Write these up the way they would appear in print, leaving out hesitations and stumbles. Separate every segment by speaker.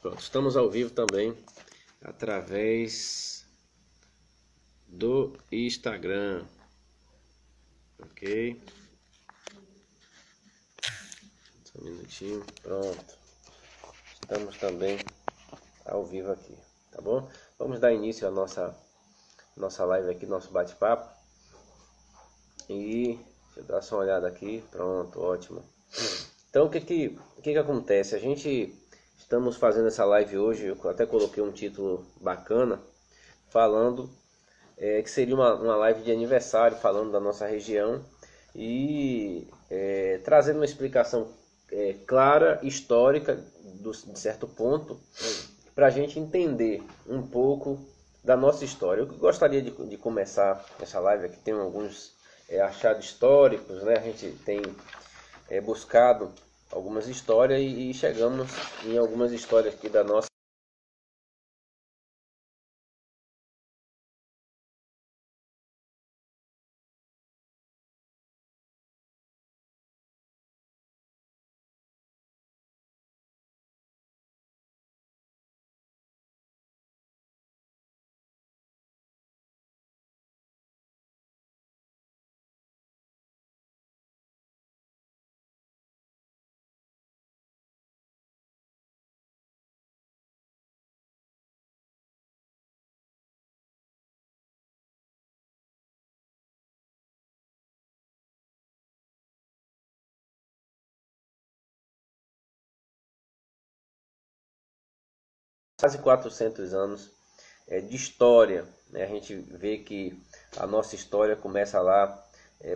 Speaker 1: Pronto, estamos ao vivo também através do Instagram, ok? Só um minutinho, pronto. Estamos também ao vivo aqui, tá bom? Vamos dar início à nossa live aqui, nosso bate-papo. E deixa eu dar só uma olhada aqui, pronto, ótimo. Então o que acontece? Estamos fazendo essa live hoje, eu até coloquei um título bacana, falando que seria uma live de aniversário, falando da nossa região e trazendo uma explicação clara, histórica, de certo ponto, para a gente entender um pouco da nossa história. Eu gostaria de começar essa live aqui, tem alguns achados históricos, né? A gente tem buscado algumas histórias e chegamos em algumas histórias aqui da nossa. Quase 400 anos de história, né? A gente vê que a nossa história começa lá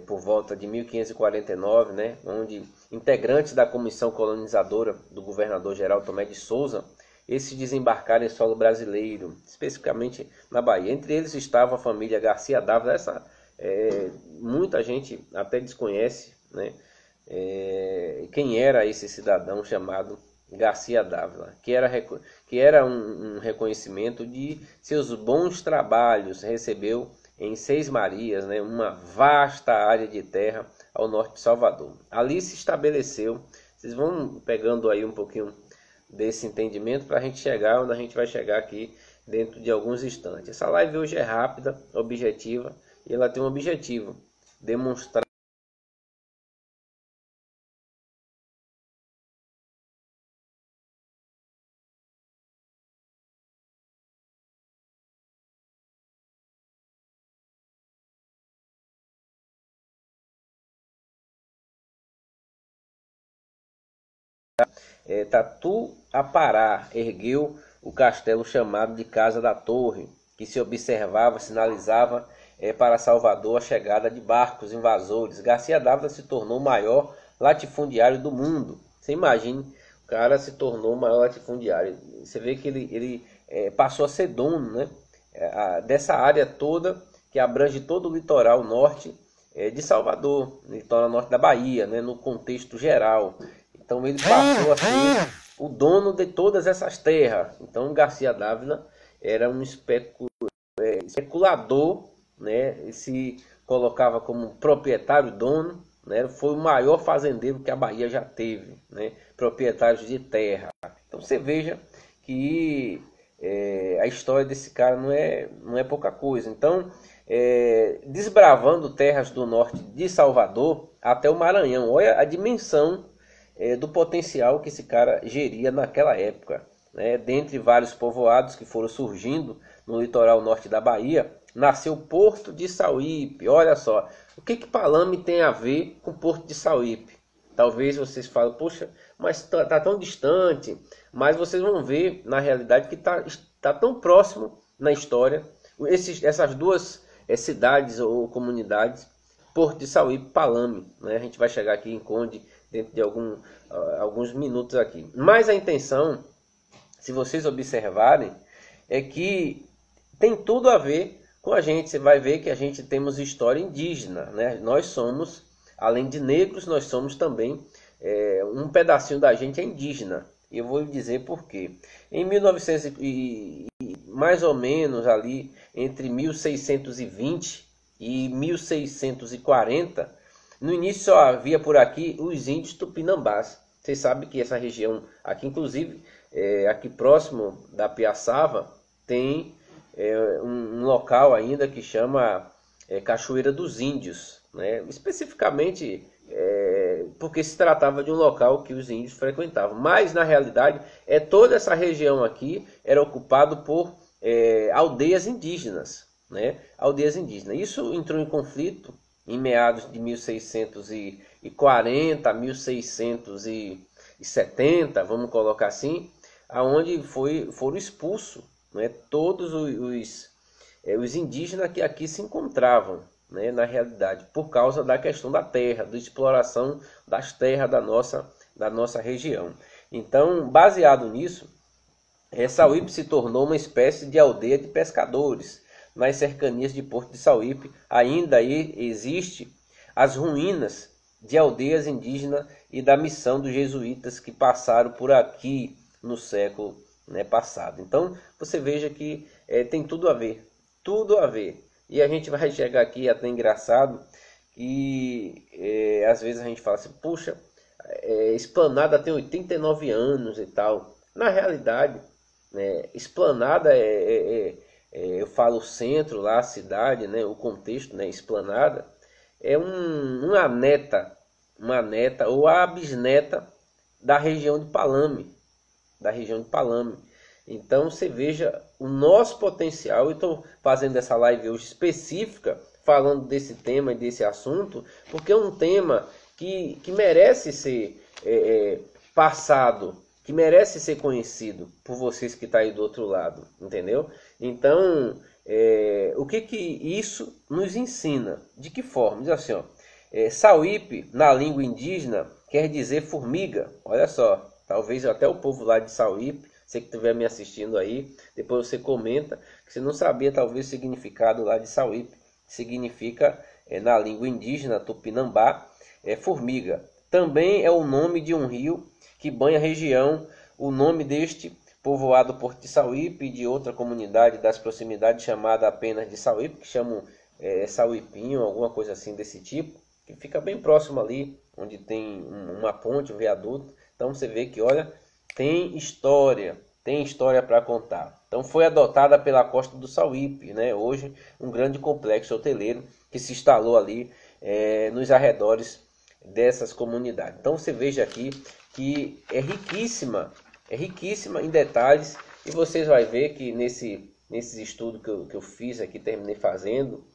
Speaker 1: por volta de 1549, né? Onde integrantes da comissão colonizadora do governador-geral Tomé de Souza, esses desembarcaram em solo brasileiro, especificamente na Bahia. Entre eles estava a família Garcia Dávila. Muita gente até desconhece, né? Quem era esse cidadão chamado Garcia Dávila, que era um reconhecimento de seus bons trabalhos. Recebeu em Seis Marias, né, uma vasta área de terra ao norte de Salvador. Ali se estabeleceu. Vocês vão pegando aí um pouquinho desse entendimento para a gente chegar onde a gente vai chegar aqui dentro de alguns instantes. Essa live hoje é rápida, objetiva, e ela tem um objetivo: demonstrar Tatu-Apará ergueu o castelo chamado de Casa da Torre, que se observava, sinalizava para Salvador a chegada de barcos invasores. Garcia Dávila se tornou o maior latifundiário do mundo. Você imagine, o cara se tornou o maior latifundiário. Você vê que ele passou a ser dono, né, dessa área toda que abrange todo o litoral norte de Salvador, litoral norte da Bahia, né, no contexto geral. Então ele passou a ser o dono de todas essas terras. Então Garcia Dávila era um especulador, né? Ele se colocava como proprietário, dono, né? Foi o maior fazendeiro que a Bahia já teve, né? Proprietários de terra. Então você veja que a história desse cara não é pouca coisa. Então, desbravando terras do norte de Salvador até o Maranhão. Olha a dimensão do potencial que esse cara geria naquela época, né? Dentre vários povoados que foram surgindo no litoral norte da Bahia, nasceu Porto de Sauípe. Olha só, o que Palame tem a ver com Porto de Sauípe? Talvez vocês falem, poxa, mas tá tão distante. Mas vocês vão ver, na realidade, que tá tão próximo na história. Essas duas cidades ou comunidades, Porto de Sauípe e Palame, né? A gente vai chegar aqui em Conde dentro de alguns minutos aqui. Mas a intenção, se vocês observarem, é que tem tudo a ver com a gente. Você vai ver que a gente temos história indígena, né? Nós somos, além de negros, nós somos também, um pedacinho da gente é indígena. E eu vou lhe dizer por quê. Em 1900 mais ou menos ali, entre 1620 e 1640, no início só havia por aqui os índios tupinambás. Vocês sabem que essa região aqui, inclusive, aqui próximo da Piaçava, tem um local ainda que chama Cachoeira dos Índios, né? Especificamente porque se tratava de um local que os índios frequentavam. Mas, na realidade, toda essa região aqui era ocupada por aldeias indígenas, né? Aldeias indígenas. Isso entrou em conflito em meados de 1640, 1670, vamos colocar assim, aonde foram expulsos, né, todos os indígenas que aqui se encontravam, né, na realidade, por causa da questão da terra, da exploração das terras da nossa região. Então, baseado nisso, Sauípe se tornou uma espécie de aldeia de pescadores. Nas cercanias de Porto de Sauípe ainda existe as ruínas de aldeias indígenas e da missão dos jesuítas que passaram por aqui no século passado. Então você veja que tem tudo a ver, tudo a ver. E a gente vai chegar aqui, até engraçado, que às vezes a gente fala assim, puxa, Esplanada tem 89 anos e tal. Na realidade, Esplanada eu falo o centro lá, a cidade, né, o contexto, né, Esplanada, é uma neta ou a bisneta da região de Palame, Então você veja o nosso potencial. Eu estou fazendo essa live hoje específica, falando desse tema e desse assunto, porque é um tema que merece ser passado, que merece ser conhecido por vocês que estão aí do outro lado, entendeu? Então, o que isso nos ensina? De que forma? Diz assim, ó, Sauípe, na língua indígena, quer dizer formiga. Olha só, talvez até o povo lá de Sauípe, você que estiver me assistindo aí, depois você comenta, que você não sabia talvez o significado lá de Sauípe. Significa, na língua indígena, tupinambá, formiga. Também é o nome de um rio que banha a região. O nome deste povoado Porto de Sauípe e de outra comunidade das proximidades chamada apenas de Sauípe, que chamam Sauípinho, alguma coisa assim desse tipo, que fica bem próximo ali, onde tem uma ponte, um viaduto. Então você vê que, olha, tem história para contar. Então foi adotada pela Costa do Sauípe, né? Hoje um grande complexo hoteleiro que se instalou ali nos arredores dessas comunidades. Então você veja aqui que é riquíssima em detalhes, e vocês vão ver que nesses estudos que eu fiz aqui, terminei fazendo,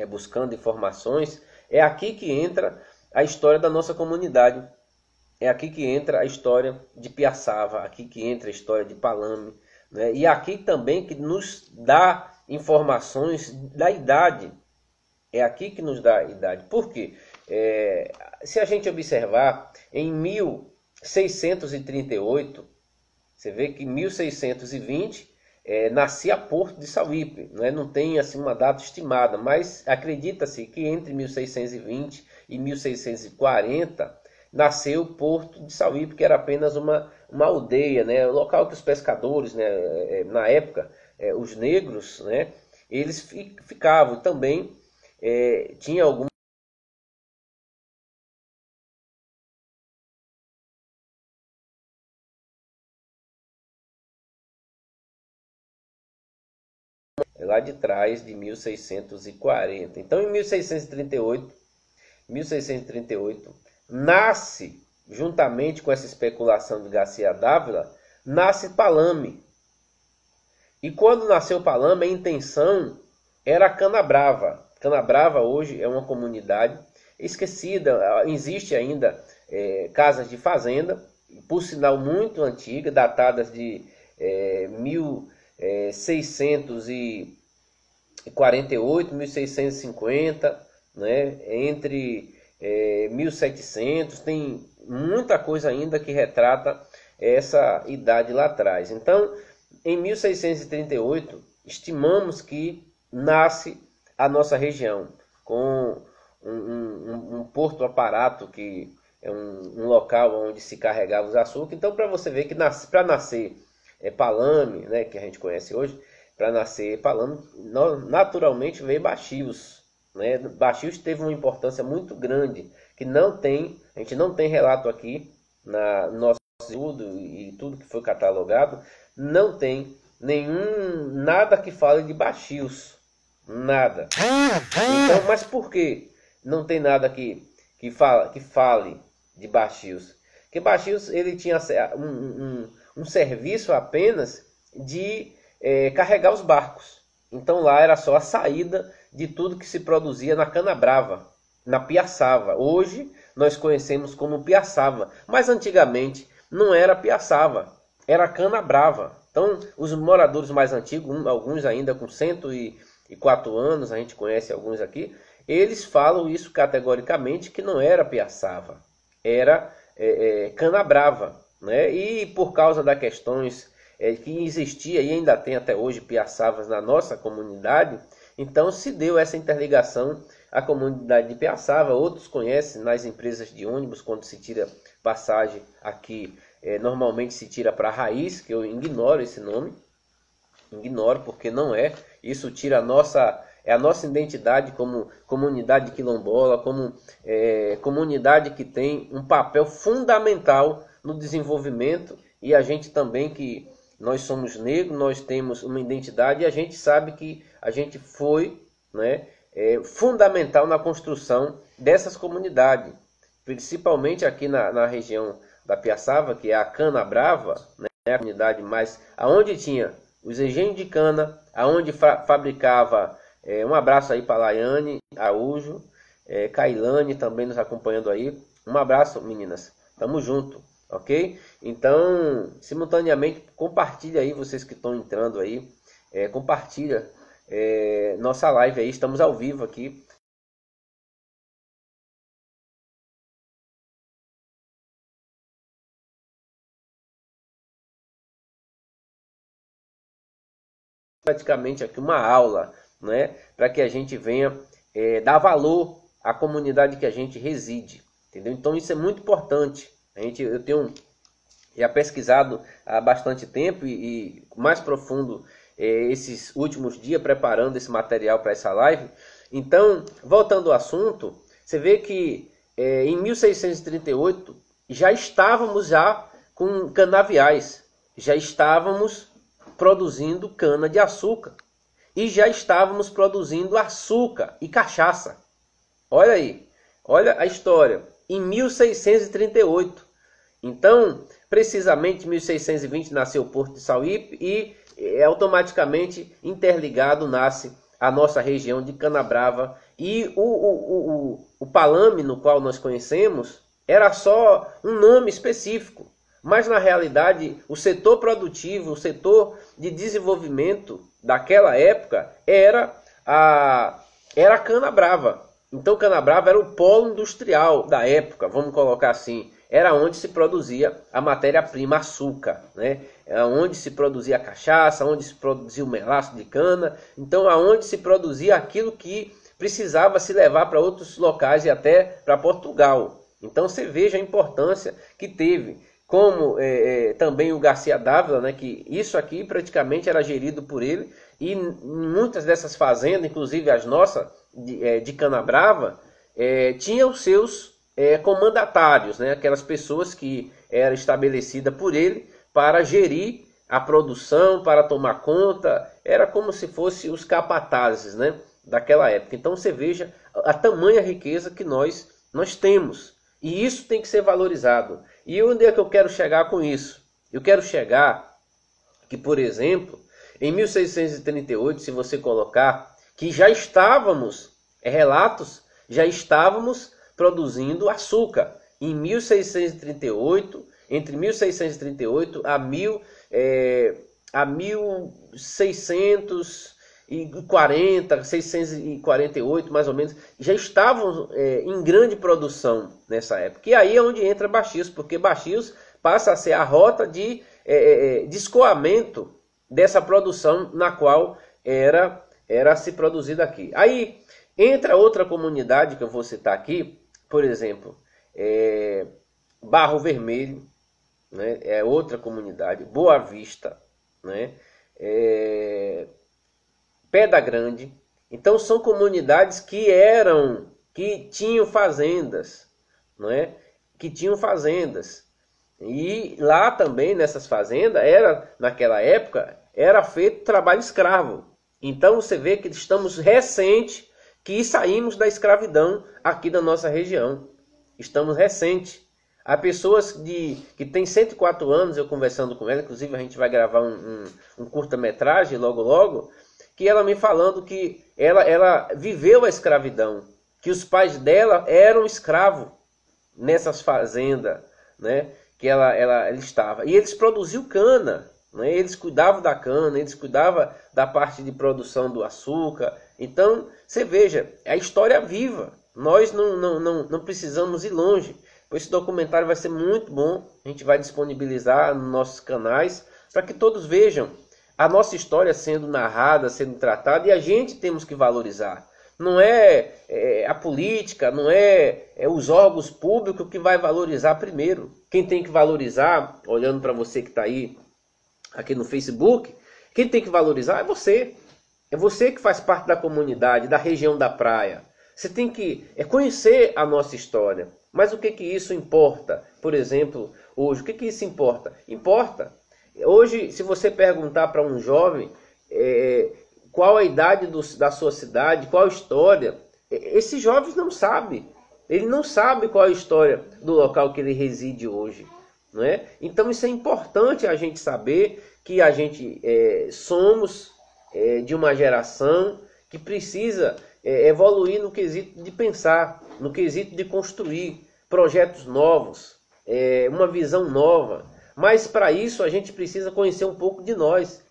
Speaker 1: buscando informações, é aqui que entra a história da nossa comunidade, é aqui que entra a história de Piaçava, aqui que entra a história de Palame, né? E aqui também que nos dá informações da idade, é aqui que nos dá a idade. Por quê? Se a gente observar, em 1638, você vê que em 1620 nascia Porto de Sauípe, né? Não tem assim uma data estimada, mas acredita-se que entre 1620 e 1640 nasceu Porto de Sauípe, que era apenas uma aldeia, né? O local que os pescadores, né, na época, os negros, né, eles ficavam. Também tinha algum lá de trás de 1640. Então, em 1638 nasce, juntamente com essa especulação de Garcia Dávila, nasce Palame. E quando nasceu Palame, a intenção era Canabrava. Canabrava hoje é uma comunidade esquecida, existe ainda casas de fazenda, por sinal muito antiga, datadas de 1648, 1650, né? Entre 1700, tem muita coisa ainda que retrata essa idade lá atrás. Então, em 1638, estimamos que nasce a nossa região, com um porto aparato, que é um local onde se carregava os açúcares. Então, para você ver que para nascer Palame, né, que a gente conhece hoje, para nascer Palame, naturalmente veio Baxios, né? Baxios teve uma importância muito grande, que a gente não tem relato aqui, no nosso estudo e tudo que foi catalogado, não tem nada que fale de baxios. Nada. Então, mas por que não tem nada que fale de baxios? Porque baxios ele tinha um serviço apenas de carregar os barcos. Então lá era só a saída de tudo que se produzia na cana-brava, na piaçava. Hoje nós conhecemos como piaçava, mas antigamente não era piaçava, era cana-brava. Então os moradores mais antigos, alguns ainda com 104 anos, a gente conhece alguns aqui, eles falam isso categoricamente que não era piaçava, era cana-brava, né? E por causa das questões que existia e ainda tem até hoje piaçavas na nossa comunidade, então se deu essa interligação à comunidade de Piaçava. Outros conhecem nas empresas de ônibus, quando se tira passagem aqui, normalmente se tira para a raiz, que eu ignoro esse nome, ignoro porque não é, isso tira a nossa identidade como comunidade quilombola, como comunidade que tem um papel fundamental no desenvolvimento, e a gente também que nós somos negros, nós temos uma identidade e a gente sabe que a gente foi, né, fundamental na construção dessas comunidades, principalmente aqui na região da Piaçava, que é a Cana Brava, né, a comunidade mais aonde tinha os engenhos de cana, aonde fabricava, um abraço aí para Laiane Araújo, Kailane também nos acompanhando aí, um abraço meninas, tamo junto. Ok? Então, simultaneamente, compartilha aí, vocês que estão entrando aí, compartilha nossa live aí, estamos ao vivo aqui. Praticamente aqui uma aula, né? Para que a gente venha dar valor à comunidade que a gente reside, entendeu? Então isso é muito importante. Eu tenho já pesquisado há bastante tempo e mais profundo esses últimos dias preparando esse material para essa live. Então, voltando ao assunto, você vê que em 1638 já estávamos com canaviais, já estávamos produzindo cana de açúcar e já estávamos produzindo açúcar e cachaça. Olha aí, olha a história, em 1638. Então, precisamente em 1620 nasceu o Porto de Sauípe e automaticamente interligado nasce a nossa região de Canabrava. E o Palame, no qual nós conhecemos, era só um nome específico. Mas na realidade, o setor produtivo, o setor de desenvolvimento daquela época era a Canabrava. Então Canabrava era o polo industrial da época, vamos colocar assim. Era onde se produzia a matéria-prima açúcar, né? Era onde se produzia a cachaça, onde se produzia o melaço de cana. Então, aonde se produzia aquilo que precisava se levar para outros locais e até para Portugal. Então, você veja a importância que teve. Como também o Garcia Dávila, né? Que isso aqui praticamente era gerido por ele. E muitas dessas fazendas, inclusive as nossas de Canabrava, tinham os seus comandatários, né? Aquelas pessoas que eram estabelecidas por ele para gerir a produção, para tomar conta, era como se fossem os capatazes, né? Daquela época. Então você veja a tamanha riqueza que nós temos, e isso tem que ser valorizado. E onde é que eu quero chegar com isso? Eu quero chegar que, por exemplo, em 1638, se você colocar que já estávamos, relatos, já estávamos produzindo açúcar. Em 1638, entre 1638 a 1640, 648 mais ou menos, já estavam em grande produção nessa época. E aí é onde entra Baxios, porque Baxios passa a ser a rota de escoamento dessa produção na qual era se produzida aqui. Aí entra outra comunidade que eu vou citar aqui, por exemplo, Barro Vermelho, né, é outra comunidade, Boa Vista, né, Pedra Grande. Então são comunidades que tinham fazendas, não é? Que tinham fazendas. E lá também, nessas fazendas, naquela época, era feito trabalho escravo. Então você vê que estamos recente que saímos da escravidão aqui da nossa região. Estamos recente. Há pessoas que têm 104 anos, eu conversando com ela, inclusive a gente vai gravar um curta-metragem logo logo, que ela me falando que ela viveu a escravidão, que os pais dela eram escravos nessas fazendas, né, que ela estava. E eles produziam cana, né, eles cuidavam da cana, eles cuidavam da parte de produção do açúcar. Então, você veja, a história viva. Nós não precisamos ir longe. Esse documentário vai ser muito bom. A gente vai disponibilizar nos nossos canais para que todos vejam a nossa história sendo narrada, sendo tratada, e a gente temos que valorizar. Não é a política, não é os órgãos públicos que vai valorizar primeiro. Quem tem que valorizar, olhando para você que está aí aqui no Facebook, quem tem que valorizar é você. É você que faz parte da comunidade, da região da praia. Você tem que conhecer a nossa história. Mas o que isso importa? Por exemplo, hoje, o que isso importa? Importa. Hoje, se você perguntar para um jovem qual a idade da sua cidade, qual a história, esses jovens não sabem. Ele não sabe qual a história do local que ele reside hoje. Não é? Então isso é importante a gente saber que a gente somos de uma geração que precisa evoluir no quesito de pensar, no quesito de construir projetos novos, uma visão nova. Mas para isso a gente precisa conhecer um pouco de nós.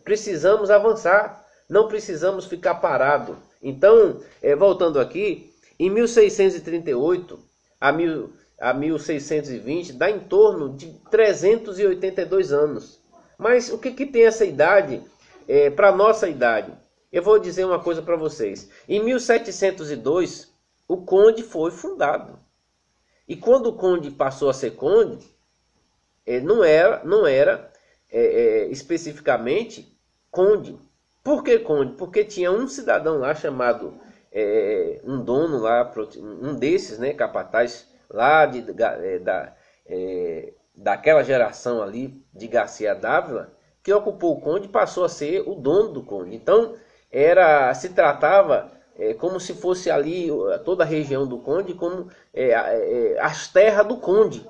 Speaker 1: Precisamos avançar, não precisamos ficar parado. Então, voltando aqui, em 1638 a 1620 dá em torno de 382 anos. Mas o que tem essa idade para a nossa idade? Eu vou dizer uma coisa para vocês. Em 1702, o Conde foi fundado. E quando o Conde passou a ser Conde, não era especificamente Conde. Por que Conde? Porque tinha um cidadão lá chamado, um dono lá, um desses, né, capataz lá daquela geração ali de Garcia Dávila, que ocupou o Conde e passou a ser o dono do Conde. Então, se tratava como se fosse ali toda a região do Conde, como as terras do Conde.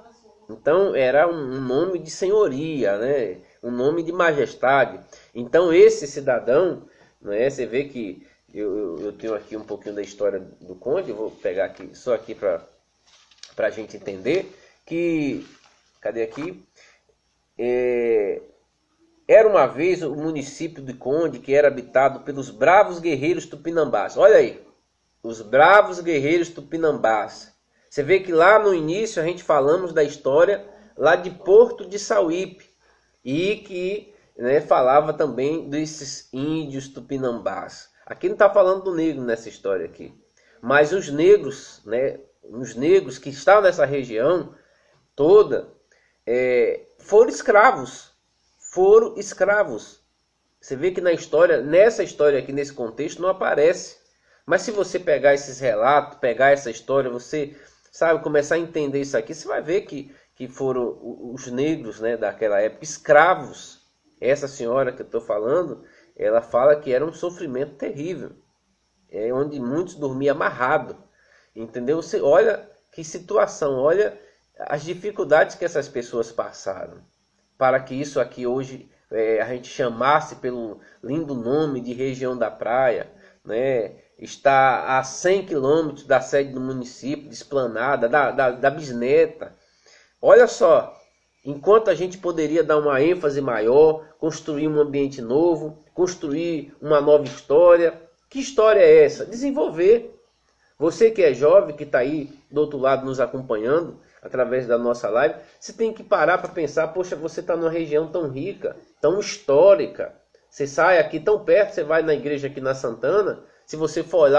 Speaker 1: Então era um nome de senhoria, né? Um nome de majestade. Então esse cidadão, né? Você vê que eu tenho aqui um pouquinho da história do Conde, eu vou pegar aqui só aqui para a gente entender que, cadê aqui? Era uma vez o município de Conde que era habitado pelos bravos guerreiros tupinambás. Olha aí, os bravos guerreiros tupinambás. Você vê que lá no início a gente falamos da história lá de Porto de Sauípe. E que, né, falava também desses índios tupinambás. Aqui não está falando do negro nessa história aqui. Mas os negros, né, os negros que estavam nessa região toda, foram escravos. Foram escravos. Você vê que na história, nessa história aqui, nesse contexto, não aparece. Mas se você pegar esses relatos, pegar essa história, você sabe, começar a entender isso aqui, você vai ver que foram os negros, né, daquela época, escravos. Essa senhora que eu estou falando, ela fala que era um sofrimento terrível, onde muitos dormiam amarrados. Entendeu? Você olha que situação, olha as dificuldades que essas pessoas passaram, para que isso aqui hoje a gente chamasse pelo lindo nome de região da praia, né? Está a 100 quilômetros da sede do município, de Esplanada, da Bisneta. Olha só, enquanto a gente poderia dar uma ênfase maior, construir um ambiente novo, construir uma nova história. Que história é essa? Desenvolver. Você que é jovem, que está aí do outro lado nos acompanhando, através da nossa live, você tem que parar para pensar, poxa, você está numa região tão rica, tão histórica. Você sai aqui tão perto, você vai na igreja aqui na Santana, se você for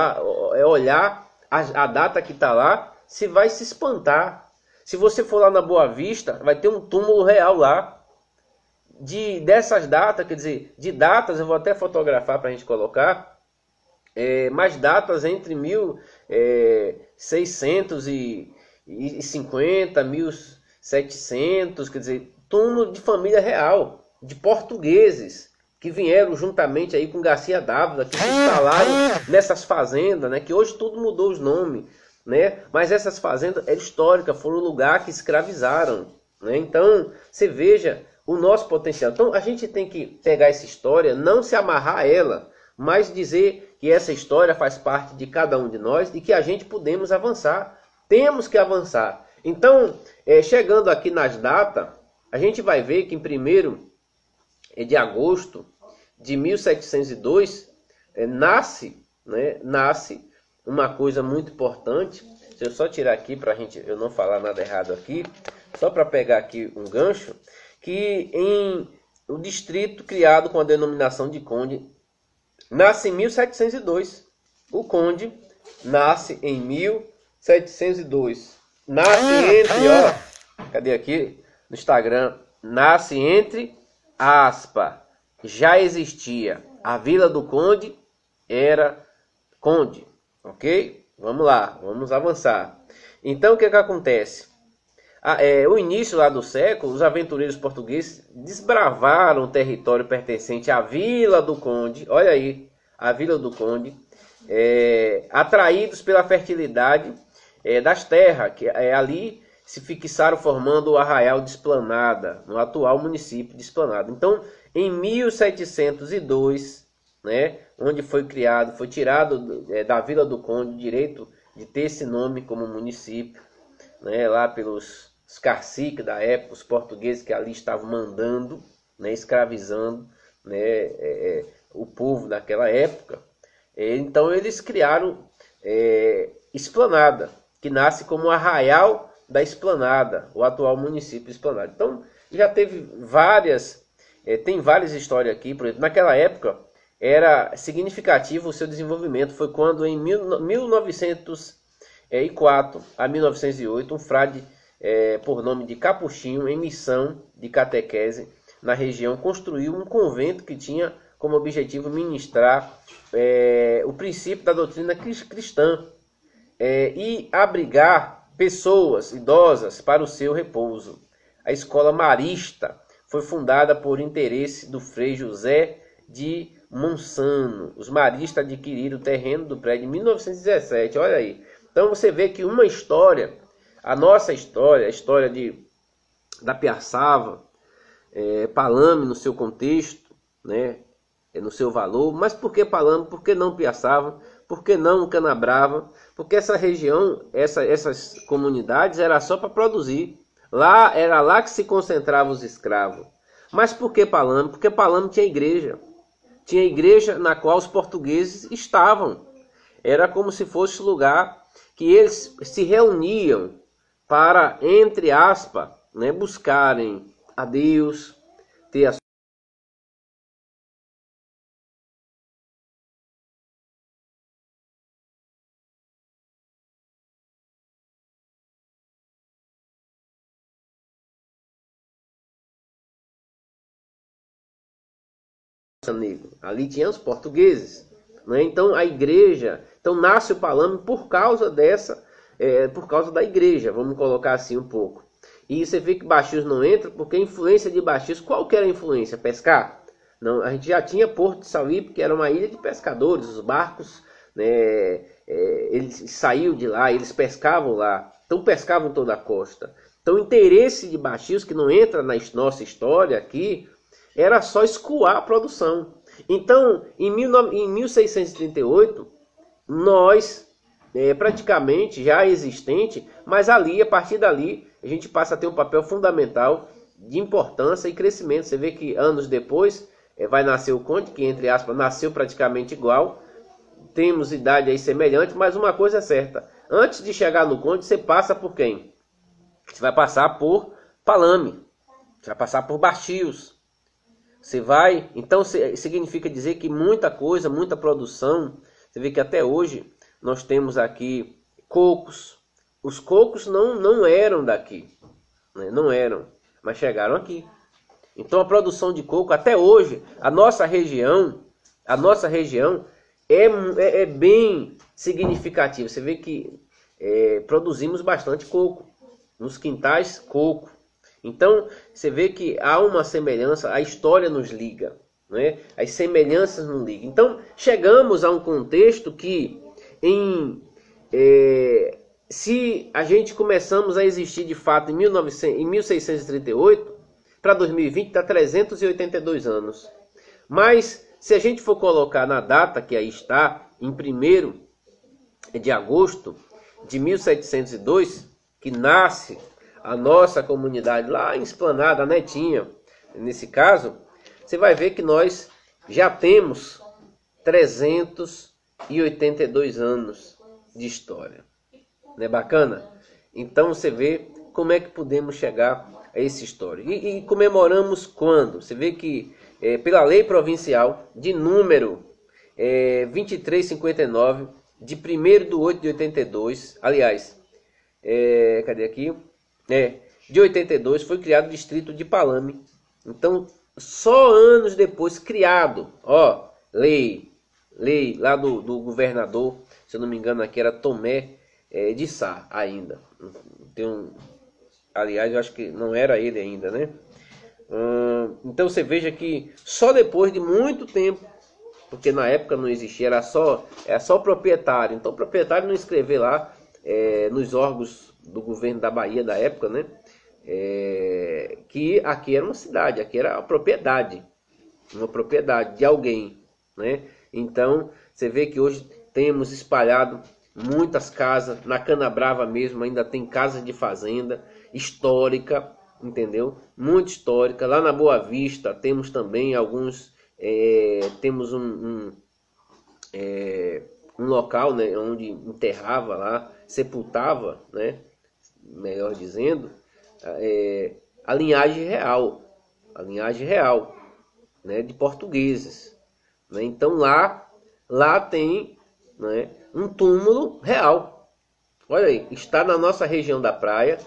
Speaker 1: olhar a data que está lá, você vai se espantar. Se você for lá na Boa Vista, vai ter um túmulo real lá. Dessas datas, quer dizer, de datas, eu vou até fotografar para a gente colocar, mais datas entre 1650, 1700, quer dizer, túmulo de família real, de portugueses, que vieram juntamente aí com Garcia Dávila, que se instalaram nessas fazendas, né, que hoje tudo mudou os nomes, né, mas essas fazendas eram históricas, foram um lugar que escravizaram, né, então você veja o nosso potencial. Então a gente tem que pegar essa história, não se amarrar a ela, mas dizer que essa história faz parte de cada um de nós e que a gente podemos avançar, temos que avançar. Então, chegando aqui nas datas, a gente vai ver que em 1º de agosto de 1702, nasce uma coisa muito importante. Deixa eu só tirar aqui para eu não falar nada errado aqui, só para pegar aqui um gancho, que em o distrito criado com a denominação de Conde, nasce em 1702. O Conde nasce em 1702. Nasce entre, cadê aqui no Instagram? Nasce entre aspas. Já existia. A Vila do Conde era Conde. Ok? Vamos lá, vamos avançar. Então o que acontece? O início lá do século, os aventureiros portugueses desbravaram o território pertencente à Vila do Conde. Olha aí, a Vila do Conde. Atraídos pela fertilidade das terras, que ali se fixaram formando o Arraial de Esplanada, no atual município de Esplanada. Então, em 1702, né, onde foi tirado da Vila do Conde o direito de ter esse nome como município, né, lá pelos caciques da época, os portugueses que ali estavam mandando, né, escravizando, né, o povo daquela época. Então eles criaram Esplanada, que nasce como Arraial da Esplanada, o atual município de Esplanada. Então já teve tem várias histórias aqui. Por exemplo, naquela época era significativo o seu desenvolvimento. Foi quando em 1904 a 1908 um frade por nome de Capuchinho, em missão de catequese na região, construiu um convento que tinha como objetivo ministrar o princípio da doutrina cristã e abrigar pessoas idosas para o seu repouso. A escola marista foi fundada por interesse do frei José de Monsano. Os maristas adquiriram o terreno do prédio em 1917. Olha aí. Então você vê que uma história, a nossa história, a história da Piaçava, Palame no seu contexto, né, no seu valor. Mas por que Palame? Por que não Piaçava? Por que não Canabrava? Porque essa região, essas comunidades, era só para produzir. Era lá que se concentravam os escravos. Mas por que Palame? Porque Palame tinha igreja. Tinha igreja na qual os portugueses estavam. Era como se fosse o lugar que eles se reuniam para, entre aspas, né, buscarem a Deus, ter a negro. Ali tinha os portugueses, né? Então a igreja, então nasce o Palame por causa por causa da igreja, vamos colocar assim um pouco. E você vê que Baxios não entra porque a influência de Baxios, qual que era a influência? Pescar? Não, a gente já tinha Porto de Sauípe, que era uma ilha de pescadores, os barcos, né, eles saíam de lá, eles pescavam lá, então pescavam toda a costa. Então o interesse de Baxios, que não entra na nossa história aqui, era só escoar a produção. Então, em 1638, nós, praticamente já existente, mas ali, a partir dali, a gente passa a ter um papel fundamental de importância e crescimento. Você vê que anos depois vai nascer o Conde, que entre aspas nasceu praticamente igual. Temos idade aí semelhante, mas uma coisa é certa. Antes de chegar no Conde, você passa por quem? Você vai passar por Palame. Você vai passar por Baxios. Você vai, então significa dizer que muita coisa, muita produção. Você vê que até hoje nós temos aqui cocos. Os cocos não eram daqui, né? Não eram, mas chegaram aqui. Então a produção de coco até hoje, a nossa região é bem significativa. Você vê que produzimos bastante coco, nos quintais coco, Então, você vê que há uma semelhança, a história nos liga, né? As semelhanças nos ligam. Então, chegamos a um contexto que, se a gente começamos a existir de fato em 1638, para 2020 dá 382 anos. Mas, se a gente for colocar na data que aí está, em 1º de agosto de 1702, que nasce a nossa comunidade lá em Esplanada, Netinha, nesse caso, você vai ver que nós já temos 382 anos de história. Não é bacana? Então você vê como é que podemos chegar a essa história. E comemoramos quando? Você vê que pela lei provincial de número 2359, de 1º de 8 de 82, aliás, cadê aqui? De 82 foi criado o distrito de Palame. Então, só anos depois criado, ó, lei lá do governador, se eu não me engano aqui era Tomé de Sá ainda. Aliás, eu acho que não era ele ainda, né? Então você veja que só depois de muito tempo, porque na época não existia, era só proprietário. Então o proprietário não escrever lá nos órgãos do governo da Bahia da época, né? Que aqui era uma cidade, aqui era uma propriedade de alguém, né? Então você vê que hoje temos espalhado muitas casas, na Canabrava mesmo ainda tem casa de fazenda histórica, entendeu? Muito histórica. Lá na Boa Vista temos também alguns, temos um local, né, onde enterrava lá, sepultava, né, melhor dizendo, a linhagem real, né, de portugueses, né? Então lá tem, né, um túmulo real. Olha aí, está na nossa região da praia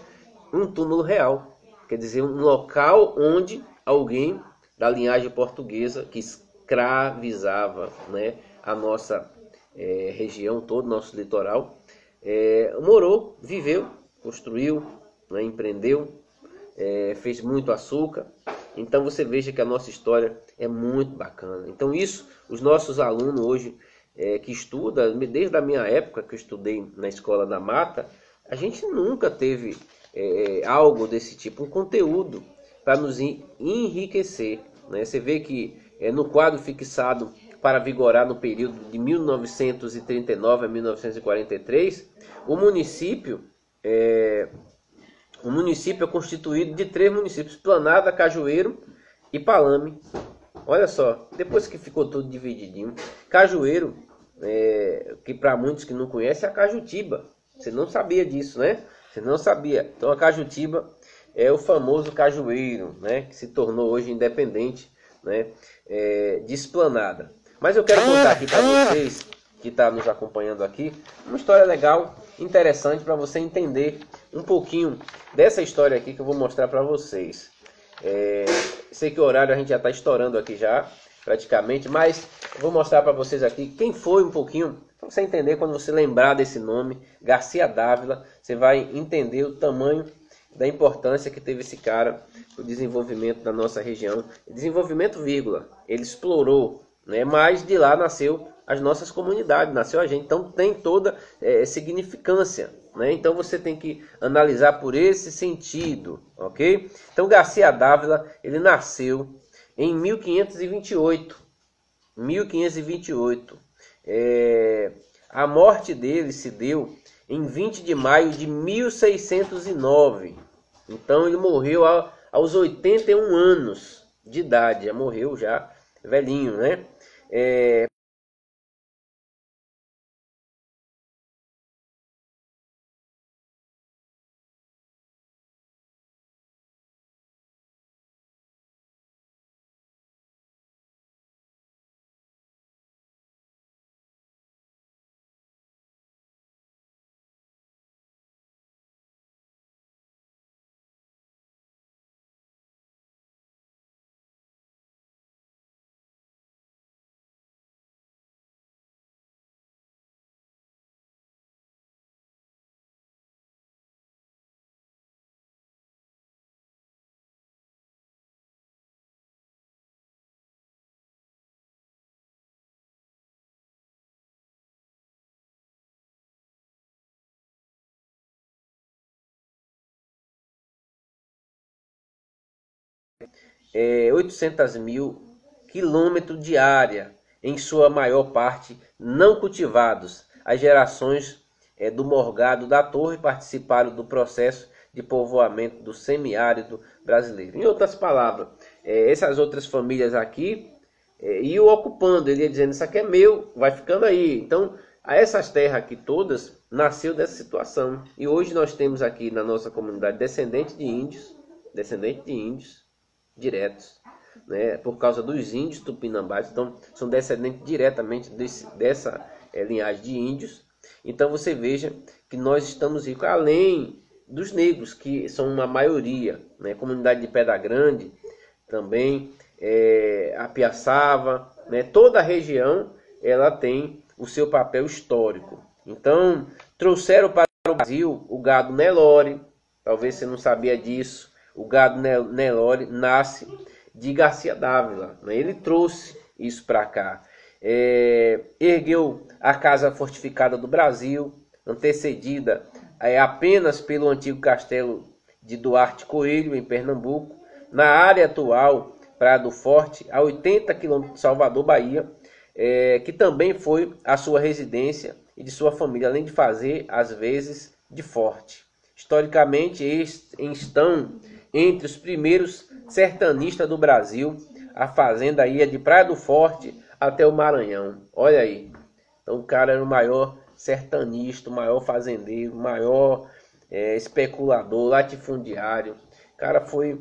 Speaker 1: um túmulo real, quer dizer, um local onde alguém da linhagem portuguesa que escravizava, né, a nossa região, todo o nosso litoral, morou, viveu, construiu, né, empreendeu, fez muito açúcar. Então você veja que a nossa história é muito bacana. Então isso, os nossos alunos hoje que estudam, desde a minha época que eu estudei na Escola da Mata, a gente nunca teve algo desse tipo, um conteúdo para nos enriquecer, né? Você vê que no quadro fixado para vigorar no período de 1939 a 1943, o município é constituído de 3 municípios: Esplanada, Cajueiro e Palame. Olha só, depois que ficou tudo divididinho, Cajueiro, que para muitos que não conhecem, é a Cajutiba. Você não sabia disso, né? Você não sabia. Então a Cajutiba é o famoso Cajueiro, né? Que se tornou hoje independente, né? De Esplanada. Mas eu quero contar aqui para vocês que está nos acompanhando aqui uma história legal, interessante para você entender um pouquinho dessa história aqui que eu vou mostrar para vocês. Sei que o horário a gente já está estourando aqui já, praticamente, mas eu vou mostrar para vocês aqui quem foi um pouquinho, para você entender. Quando você lembrar desse nome, Garcia Dávila, você vai entender o tamanho da importância que teve esse cara no desenvolvimento da nossa região. Desenvolvimento, vírgula, ele explorou, né? Mas de lá nasceu as nossas comunidades, nasceu a gente. Então tem toda significância, né? Então você tem que analisar por esse sentido, ok? Então Garcia Dávila, ele nasceu em 1528. 1528. A morte dele se deu em 20 de maio de 1609. Então ele morreu aos 81 anos de idade. Já morreu já velhinho, né? 800 mil quilômetros de área, em sua maior parte não cultivados. As gerações do Morgado da Torre participaram do processo de povoamento do semiárido brasileiro. Em outras palavras, essas outras famílias aqui iam ocupando, ele ia dizendo, isso aqui é meu, vai ficando aí. Então, essas terras aqui todas nasceu dessa situação. E hoje nós temos aqui na nossa comunidade descendentes de índios diretos, né, por causa dos índios tupinambás. Então, são descendentes diretamente dessa linhagem de índios. Então, você veja que nós estamos ricos, além dos negros, que são uma maioria, né, comunidade de Pedra Grande, também, a Piaçava, né, toda a região, ela tem o seu papel histórico. Então, trouxeram para o Brasil o gado Nelore. Talvez você não sabia disso. O gado Nelore nasce de Garcia Dávila, né? Ele trouxe isso para cá. Ergueu a Casa Fortificada do Brasil, antecedida apenas pelo antigo castelo de Duarte Coelho, em Pernambuco, na área atual, Praia do Forte, a 80 km de Salvador, Bahia, que também foi a sua residência e de sua família, além de fazer, às vezes, de forte. Historicamente, estão entre os primeiros sertanistas do Brasil. A fazenda ia de Praia do Forte até o Maranhão. Olha aí. Então o cara era o maior sertanista, o maior fazendeiro, o maior especulador, latifundiário. O cara foi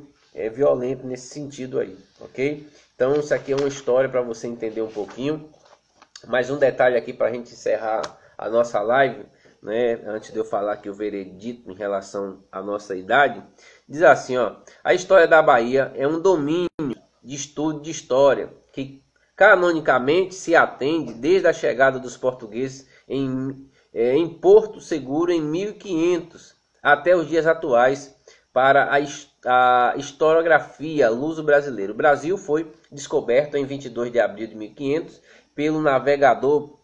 Speaker 1: violento nesse sentido aí, ok? Então isso aqui é uma história para você entender um pouquinho. Mais um detalhe aqui para a gente encerrar a nossa live, né? Antes de eu falar aqui o veredito em relação à nossa idade. Diz assim, ó: a história da Bahia é um domínio de estudo de história que canonicamente se atende desde a chegada dos portugueses em Porto Seguro em 1500 até os dias atuais para a historiografia luso-brasileira. O Brasil foi descoberto em 22 de abril de 1500 pelo navegador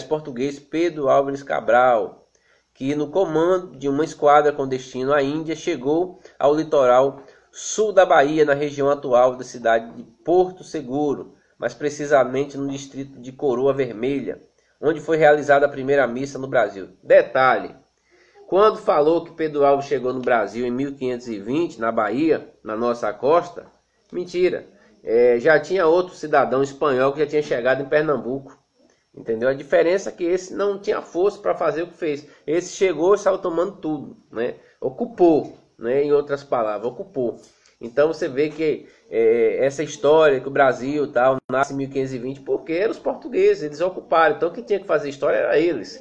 Speaker 1: português Pedro Álvares Cabral, que no comando de uma esquadra com destino à Índia chegou ao litoral sul da Bahia, na região atual da cidade de Porto Seguro, mas precisamente no distrito de Coroa Vermelha, onde foi realizada a primeira missa no Brasil. Detalhe: quando falou que Pedro Álvares chegou no Brasil em 1520, na Bahia, na nossa costa, mentira. Já tinha outro cidadão espanhol que já tinha chegado em Pernambuco. Entendeu? A diferença é que esse não tinha força para fazer o que fez. Esse chegou e saiu tomando tudo, né? Ocupou, né? Em outras palavras, ocupou. Então você vê que essa história que o Brasil tal nasce em 1520 porque eram os portugueses, eles ocuparam. Então quem tinha que fazer história era eles.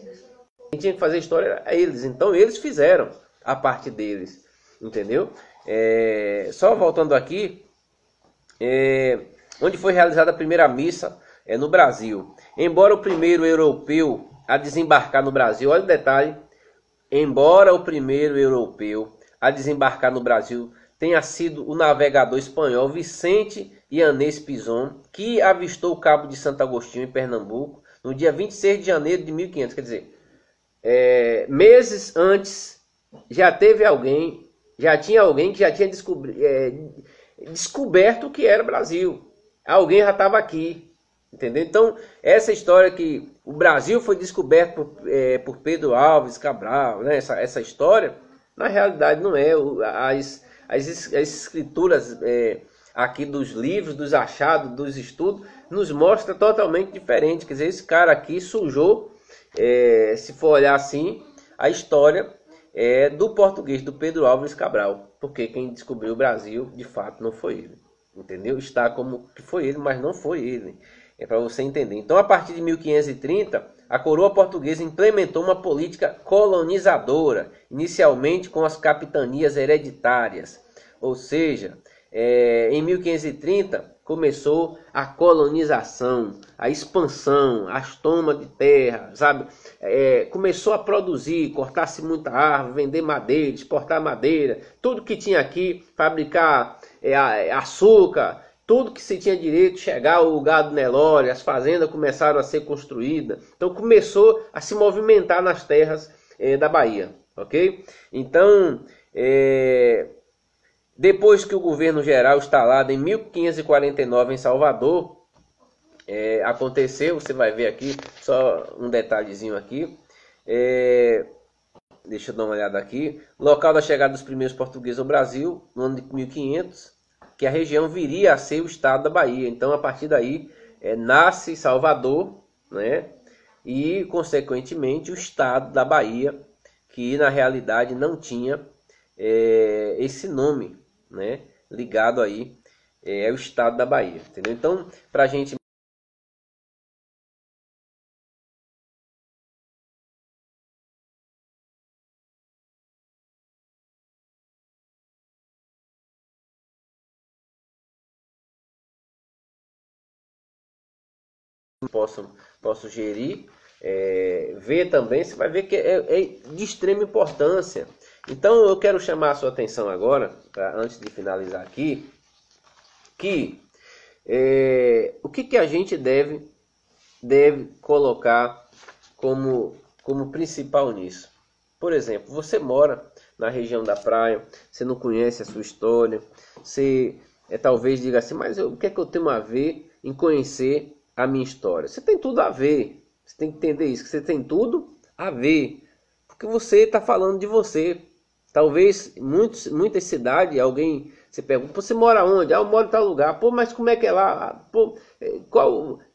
Speaker 1: Quem tinha que fazer história era eles. Então eles fizeram a parte deles, entendeu? Só voltando aqui, onde foi realizada a primeira missa no Brasil. Embora o primeiro europeu a desembarcar no Brasil, olha o detalhe, embora o primeiro europeu a desembarcar no Brasil tenha sido o navegador espanhol Vicente Yanez Pinzón, que avistou o Cabo de Santo Agostinho em Pernambuco no dia 26 de janeiro de 1500, quer dizer, meses antes já tinha alguém que já tinha descoberto o que era o Brasil. Alguém já estava aqui. Entendeu? Então, essa história que o Brasil foi descoberto por Pedro Álvares Cabral, né? Essa história, na realidade, não é. As escrituras aqui dos livros, dos achados, dos estudos, nos mostra totalmente diferente. Quer dizer, esse cara aqui sujou, se for olhar assim, a história do português, do Pedro Álvares Cabral. Porque quem descobriu o Brasil, de fato, não foi ele. Entendeu? Está como que foi ele, mas não foi ele. É para você entender. Então, a partir de 1530, a coroa portuguesa implementou uma política colonizadora, inicialmente com as capitanias hereditárias. Ou seja, em 1530 começou a colonização, a expansão, as tomas de terra, sabe? Começou a produzir, cortar-se muita árvore, vender madeira, exportar madeira, tudo que tinha aqui, fabricar açúcar. Tudo que se tinha direito, chegar o gado Nelore, as fazendas começaram a ser construídas. Então começou a se movimentar nas terras da Bahia, ok? Então, Depois que o governo geral instalado em 1549 em Salvador, aconteceu, você vai ver aqui, só um detalhezinho aqui, deixa eu dar uma olhada aqui, local da chegada dos primeiros portugueses ao Brasil, no ano de 1500, que a região viria a ser o estado da Bahia. Então, a partir daí, nasce Salvador, né? E, consequentemente, o estado da Bahia, que na realidade não tinha esse nome, né? Ligado aí ao estado da Bahia, entendeu? Então, para a gente posso gerir, ver também, você vai ver que é de extrema importância. Então eu quero chamar a sua atenção agora, antes de finalizar aqui, que o que a gente deve colocar como principal nisso. Por exemplo, você mora na região da praia, você não conhece a sua história, você talvez diga assim, mas o que é que eu tenho a ver em conhecer a minha história? Você tem tudo a ver, você tem que entender isso, que você tem tudo a ver, porque você está falando de você. Talvez muitas cidades, alguém, você pergunta, você mora onde? Eu moro em tal lugar. Pô, mas como é que é lá? Pô,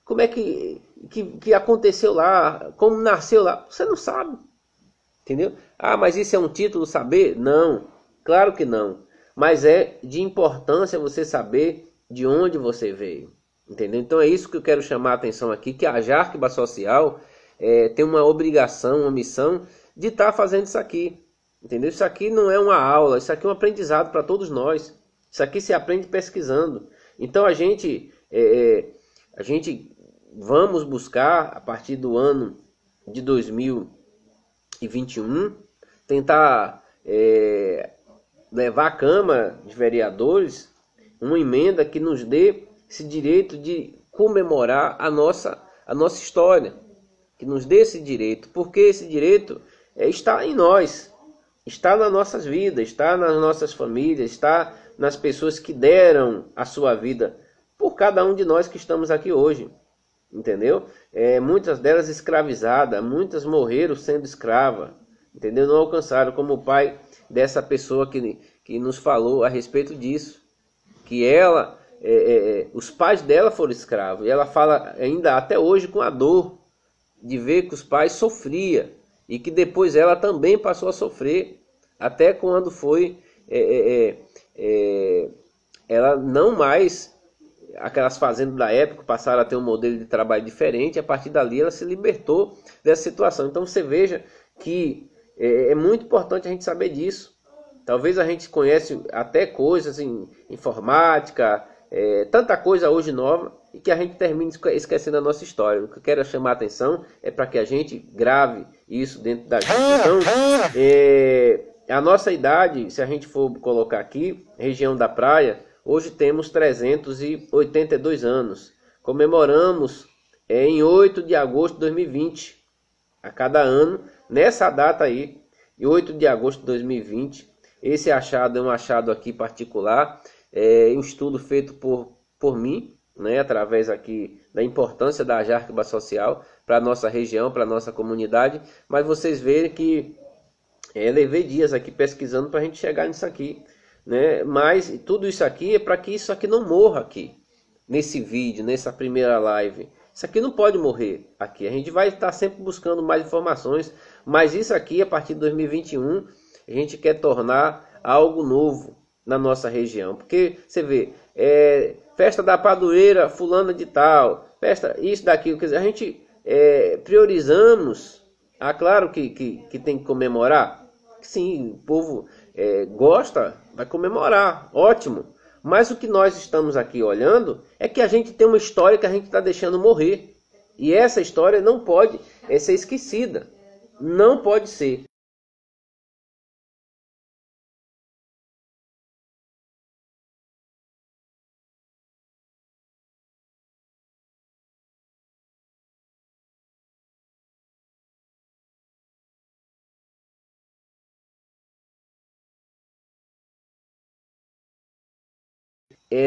Speaker 1: como é que aconteceu lá? Como nasceu lá? Você não sabe. Entendeu? Ah, mas isso é um título saber? Não, claro que não. Mas é de importância você saber de onde você veio. Entendeu? Então é isso que eu quero chamar a atenção aqui, que a Jarquiba Social tem uma obrigação, uma missão de estar fazendo isso aqui. Entendeu? Isso aqui não é uma aula, isso aqui é um aprendizado para todos nós. Isso aqui se aprende pesquisando. Então a gente vamos buscar, a partir do ano de 2021, tentar levar à Câmara de Vereadores uma emenda que nos dê esse direito de comemorar a nossa história, que nos dê esse direito, porque esse direito está em nós, está nas nossas vidas, está nas nossas famílias, está nas pessoas que deram a sua vida por cada um de nós que estamos aqui hoje. Entendeu? Muitas delas escravizadas, muitas morreram sendo escrava, entendeu? Não alcançaram, como o pai dessa pessoa que nos falou a respeito disso, que ela, os pais dela foram escravos, e ela fala ainda até hoje com a dor de ver que os pais sofriam, e que depois ela também passou a sofrer, até quando foi, ela não mais, aquelas fazendas da época passaram a ter um modelo de trabalho diferente, e a partir dali ela se libertou dessa situação. Então você veja que é muito importante a gente saber disso. Talvez a gente conhece até coisas em informática, tanta coisa hoje nova, e que a gente termine esquecendo a nossa história. O que eu quero chamar a atenção é para que a gente grave isso dentro da gente. Então, a nossa idade, se a gente for colocar aqui, região da praia, hoje temos 382 anos. Comemoramos em 8 de agosto de 2020. A cada ano, nessa data aí, 8 de agosto de 2020. Esse achado é um achado aqui particular, um estudo feito por mim, né, através aqui da importância da Jarquiba Social para a nossa região, para a nossa comunidade. Mas vocês verem que levei dias aqui pesquisando para a gente chegar nisso aqui, né? Mas tudo isso aqui é para que isso aqui não morra aqui, nesse vídeo, nessa primeira live. Isso aqui não pode morrer aqui. A gente vai estar sempre buscando mais informações, mas isso aqui, a partir de 2021, a gente quer tornar algo novo na nossa região. Porque você vê, festa da padroeira fulana de tal, festa isso, daquilo. Quer dizer, a gente priorizamos. Claro que tem que comemorar. Sim, o povo gosta, vai comemorar, ótimo. Mas o que nós estamos aqui olhando é que a gente tem uma história que a gente está deixando morrer. E essa história não pode ser esquecida. Não pode ser.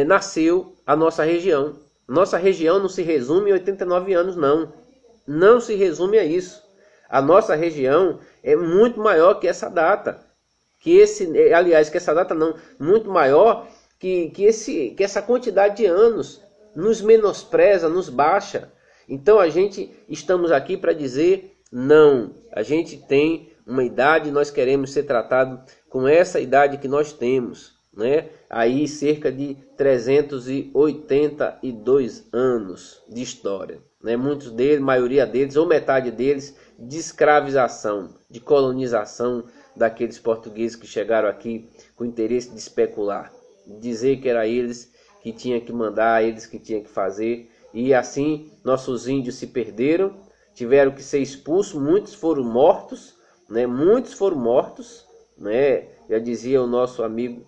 Speaker 1: nasceu a nossa região. Nossa região não se resume em 89 anos, não. Não se resume a isso. A nossa região é muito maior que essa data. Que essa data não, muito maior que essa quantidade de anos. Nos menospreza, nos baixa. Então estamos aqui para dizer não. A gente tem uma idade, nós queremos ser tratados com essa idade que nós temos, né? Aí cerca de 382 anos de história, né? Muitos deles, maioria deles ou metade deles, de escravização, de colonização daqueles portugueses que chegaram aqui com interesse de especular, dizer que era eles que tinham que mandar, eles que tinham que fazer, e assim nossos índios se perderam, tiveram que ser expulsos, muitos foram mortos, né? Muitos foram mortos, né? Já dizia o nosso amigo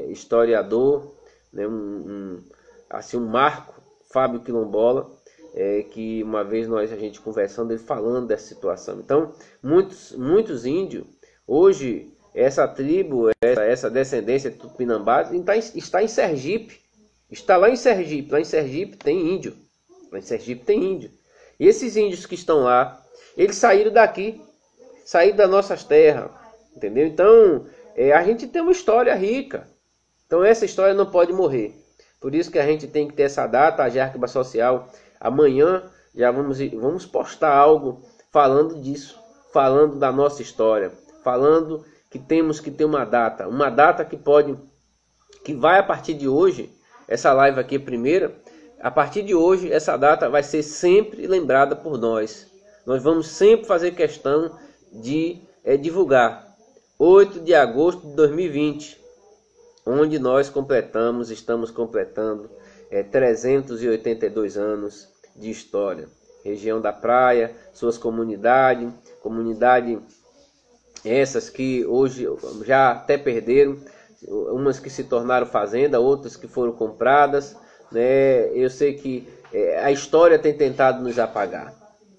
Speaker 1: historiador, né? um Marco Fábio Quilombola, que uma vez a gente conversando, ele falando dessa situação. Então, muitos índios, hoje, essa tribo, essa descendência de Tupinambás, está em Sergipe. Está lá em Sergipe. Lá em Sergipe tem índio. Lá em Sergipe tem índio. E esses índios que estão lá, eles saíram daqui, saíram das nossas terras. Entendeu? Então, a gente tem uma história rica. Então, essa história não pode morrer. Por isso que a gente tem que ter essa data, a Jarquiba Social. Amanhã já vamos postar algo falando disso, falando da nossa história, falando que temos que ter uma data que vai a partir de hoje, essa live aqui primeira, a partir de hoje essa data vai ser sempre lembrada por nós. Nós vamos sempre fazer questão de divulgar. 8 de agosto de 2020, onde nós estamos completando 382 anos de história. Região da Praia, suas comunidades essas que hoje já até perderam, umas que se tornaram fazenda, outras que foram compradas, né? Eu sei que a história tem tentado nos apagar,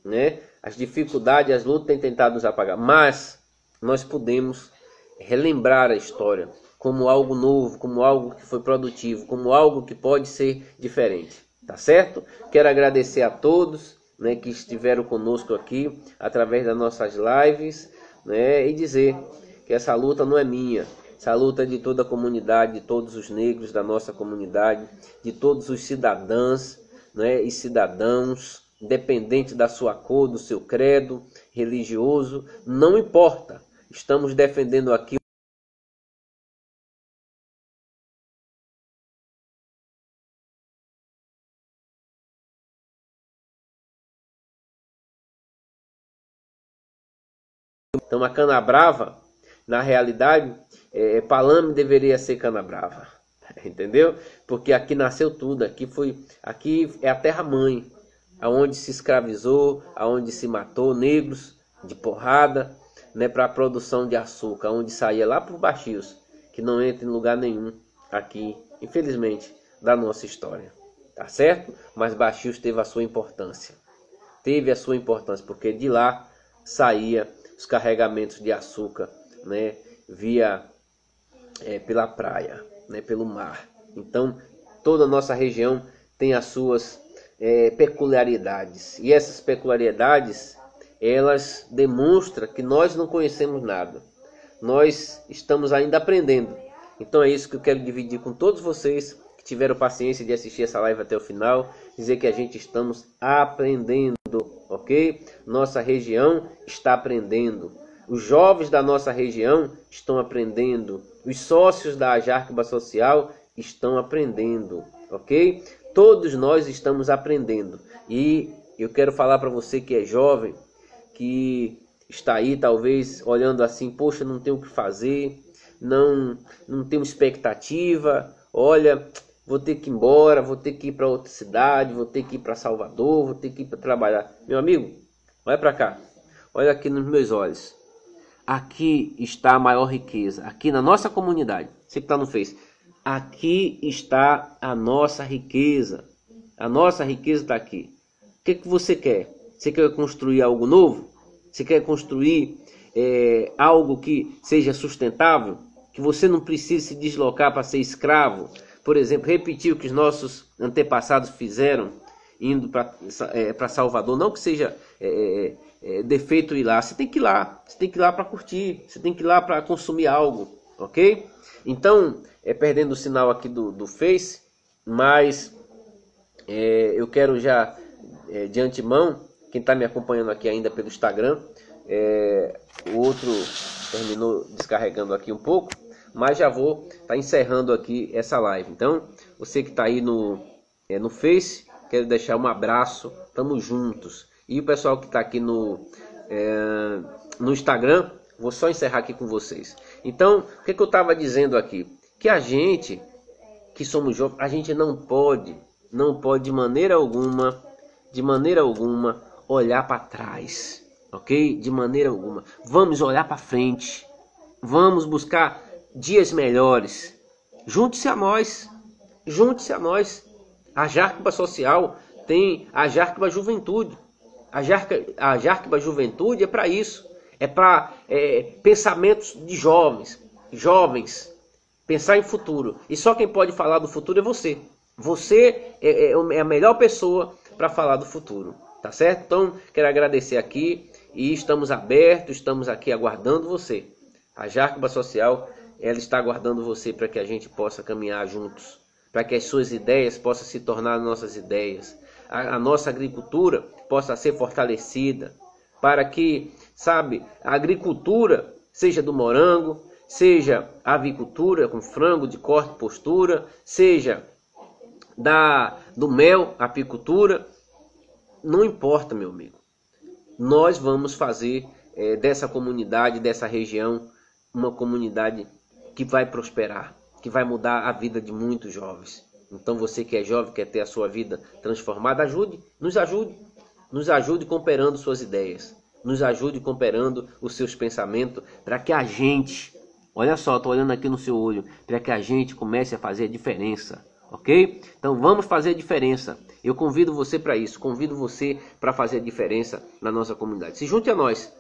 Speaker 1: né? As dificuldades, as lutas têm tentado nos apagar, mas nós podemos relembrar a história como algo novo, como algo que foi produtivo, como algo que pode ser diferente, tá certo? Quero agradecer a todos, né, que estiveram conosco aqui através das nossas lives, né, e dizer que essa luta não é minha, essa luta é de toda a comunidade, de todos os negros da nossa comunidade, de todos os cidadãos, né, e cidadãos, independente da sua cor, do seu credo religioso, não importa. Estamos defendendo aqui então a cana-brava, na realidade, Palame deveria ser cana-brava, entendeu? Porque aqui nasceu tudo, aqui é a terra-mãe, aonde se escravizou, aonde se matou negros de porrada, né, para a produção de açúcar, onde saía lá por Baxios, que não entra em lugar nenhum aqui, infelizmente, da nossa história, tá certo? Mas Baxios teve a sua importância, porque de lá saía os carregamentos de açúcar, né, pela praia, né, pelo mar. Então, toda a nossa região tem as suas peculiaridades, e essas peculiaridades elas demonstram que nós não conhecemos nada. Nós estamos ainda aprendendo. Então é isso que eu quero dividir com todos vocês que tiveram paciência de assistir essa live até o final. Dizer que a gente estamos aprendendo, ok? Nossa região está aprendendo. Os jovens da nossa região estão aprendendo. Os sócios da Jarquiba Social estão aprendendo, ok? Todos nós estamos aprendendo. E eu quero falar para você que é jovem, que está aí talvez olhando assim, poxa, não tenho o que fazer, não tenho expectativa, olha, vou ter que ir embora, vou ter que ir para outra cidade, vou ter que ir para Salvador, vou ter que ir para trabalhar. Meu amigo, olha para cá, olha aqui nos meus olhos, aqui está a maior riqueza, aqui na nossa comunidade, você que está no Face, aqui está a nossa riqueza está aqui. O que você quer? Você quer construir algo novo? Você quer construir algo que seja sustentável? Que você não precise se deslocar para ser escravo? por exemplo, repetir o que os nossos antepassados fizeram, indo para Salvador. Não que seja defeito ir lá, você tem que ir lá, você tem que ir lá para curtir, você tem que ir lá para consumir algo, ok? Então, perdendo o sinal aqui do Face, mas eu quero já, de antemão, quem está me acompanhando aqui ainda pelo Instagram, o outro terminou descarregando aqui um pouco, mas já vou estar encerrando aqui essa live. Então, você que está aí no Face, quero deixar um abraço, estamos juntos. E o pessoal que está aqui no Instagram, vou só encerrar aqui com vocês. Então, o que eu estava dizendo aqui? Que a gente, que somos jovens, a gente não pode de maneira alguma, olhar para trás, ok? De maneira alguma. Vamos olhar para frente, vamos buscar dias melhores. Junte-se a nós, junte-se a nós. A Jacba Social tem a Jacba Juventude. A Jacba Juventude é para isso. É para pensamentos de jovens, pensar em futuro. E só quem pode falar do futuro é você. Você é a melhor pessoa para falar do futuro, tá certo? Então, quero agradecer aqui e estamos abertos, estamos aqui aguardando você. A Jacba Social, ela está aguardando você para que a gente possa caminhar juntos, para que as suas ideias possam se tornar nossas ideias, a nossa agricultura possa ser fortalecida, para que, sabe, a agricultura seja do morango, seja a avicultura com frango de corte e postura, seja do mel, apicultura, não importa, meu amigo. Nós vamos fazer dessa comunidade, dessa região, uma comunidade que vai prosperar, que vai mudar a vida de muitos jovens. Então você que é jovem, quer ter a sua vida transformada, nos ajude cooperando suas ideias, nos ajude cooperando os seus pensamentos, para que a gente, olha só, estou olhando aqui no seu olho, para que a gente comece a fazer a diferença, ok? Então vamos fazer a diferença. Eu convido você para isso, convido você para fazer a diferença na nossa comunidade. Se junte a nós.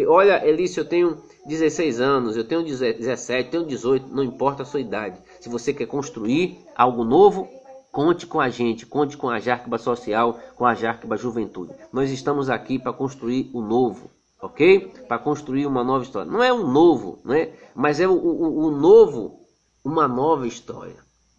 Speaker 1: Olha, Elício, eu tenho 16 anos, eu tenho 17, eu tenho 18, não importa a sua idade. Se você quer construir algo novo, conte com a gente, conte com a Jacba Social, com a Jacba Juventude. Nós estamos aqui para construir o novo, ok? Para construir uma nova história. Não é um novo, né? Mas é o novo, uma nova história,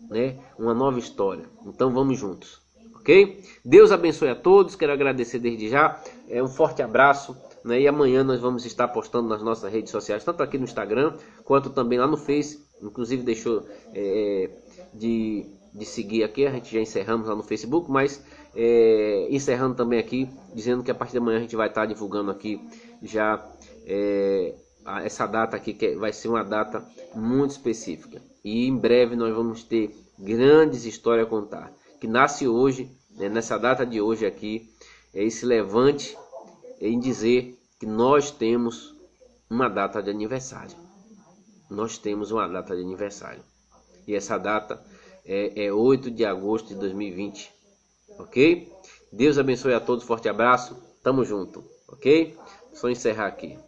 Speaker 1: né? Uma nova história. Então vamos juntos, ok? Deus abençoe a todos, quero agradecer desde já, um forte abraço. E amanhã nós vamos estar postando nas nossas redes sociais, tanto aqui no Instagram, quanto também lá no Face. Inclusive deixou de seguir aqui, a gente já encerramos lá no Facebook, mas encerrando também aqui, dizendo que a partir de amanhã a gente vai estar divulgando aqui já essa data aqui, que vai ser uma data muito específica. E em breve nós vamos ter grandes histórias a contar. Que nasce hoje, nessa data de hoje aqui, esse levante em dizer que nós temos uma data de aniversário. Nós temos uma data de aniversário. E essa data é 8 de agosto de 2020. Ok? Deus abençoe a todos. Forte abraço. Tamo junto. Ok? Só encerrar aqui.